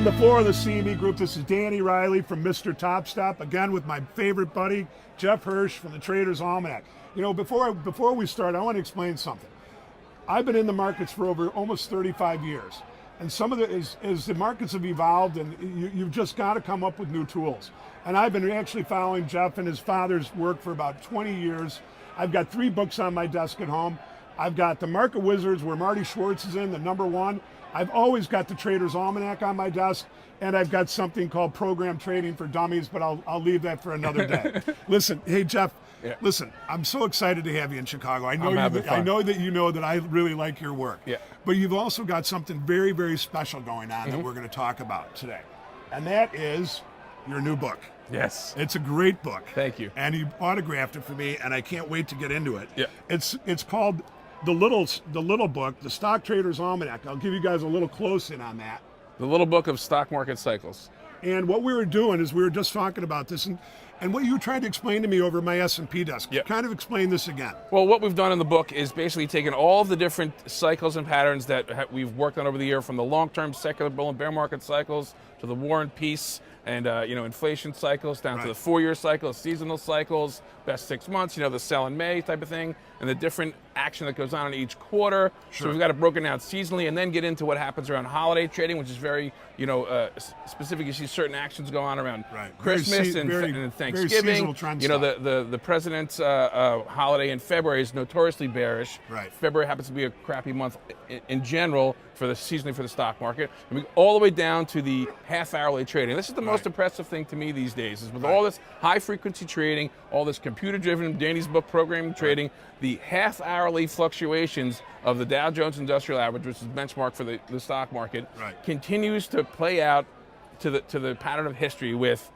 the floor of the CME Group. This is Danny Riley from MrTopStep, again with my favorite buddy, Jeff Hirsch from the Trader's Almanac. You know, before we start, I want to explain something. I've been in the markets for over almost 35 years. And some of as the markets have evolved, and you've just got to come up with new tools. And I've been actually following Jeff and his father's work for about 20 years. I've got 3 books on my desk at home. I've got The Market Wizards, where Marty Schwartz is in, the #1. I've always got the Trader's Almanac on my desk, and I've got something called Program Trading for Dummies, but I'll leave that for another day. Listen, hey Jeff, listen, I'm so excited to have you in Chicago. I know that you know that I really like your work. Yeah. But you've also got something very, very special going on that we're going to talk about today. And that is your new book. Yes. It's a great book. Thank you. And you autographed it for me, and I can't wait to get into it. Yeah. It's called the little book, the Stock Trader's Almanac. I'll give you guys a little close in on that. The Little Book of Stock Market Cycles. And what we were doing is we were just talking about this, and what you tried to explain to me over my S&P desk. Yeah. Kind of explain this again. Well, what we've done in the book is basically taken all of the different cycles and patterns that we've worked on over the year, from the long-term secular bull and bear market cycles to the war and peace and inflation cycles, down to the 4-year cycle, seasonal cycles, best 6 months, the sell in May type of thing, and the different action that goes on in each quarter. Sure. So we've got it broken down seasonally, and then get into what happens around holiday trading, which is very specific. You see certain actions go on around Christmas and Thanksgiving. The president's holiday in February is notoriously bearish. Right. February happens to be a crappy month in general seasonally for the stock market. And we all the way down to the half-hourly trading. This is the most impressive thing to me these days, is with all this high-frequency trading, all this computer-driven, Danny's book, programming trading, the half-hourly fluctuations of the Dow Jones Industrial Average, which is benchmark for the stock market, continues to play out to the pattern of history with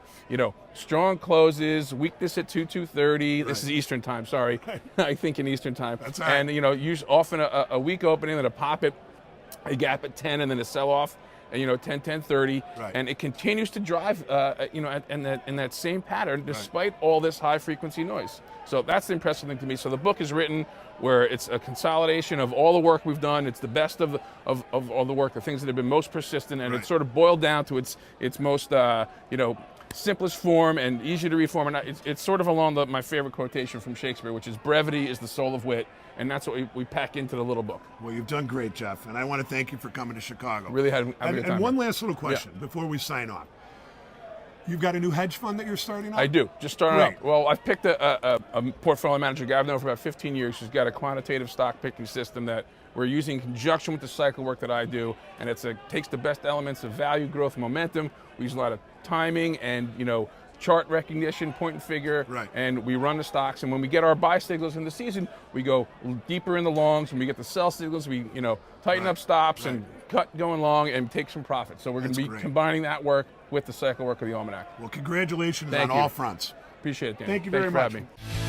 strong closes, weakness at 2:30. This is Eastern time, sorry. I think in Eastern time. That's all right. And use often a weak opening, then a pop at a gap at 10, and then a sell-off at 10:30, and it continues to drive in that same pattern despite all this high-frequency noise. So that's the impressive thing to me. So the book is written where it's a consolidation of all the work we've done. It's the best of all the work, the things that have been most persistent, and it's sort of boiled down to its most simplest form and easy to read form. And it's sort of along my favorite quotation from Shakespeare, which is brevity is the soul of wit. And that's what we pack into the little book. Well, you've done great, Jeff, and I want to thank you for coming to Chicago. Really had a good time. And one last little question before we sign off. You've got a new hedge fund that you're starting up? I do, just starting up. Well, I've picked a portfolio manager guy I've known for about 15 years. She's got a quantitative stock picking system that we're using in conjunction with the cycle work that I do, and takes the best elements of value, growth, momentum. We use a lot of timing and chart recognition, point and figure, and we run the stocks. And when we get our buy signals in the season, we go deeper in the longs. When we get the sell signals, we tighten up stops and cut going long and take some profit. So we're going to be combining that work with the cycle work of the Almanac. Well, congratulations on all fronts. Appreciate it, Dan. Thank you very much. Thanks for having me.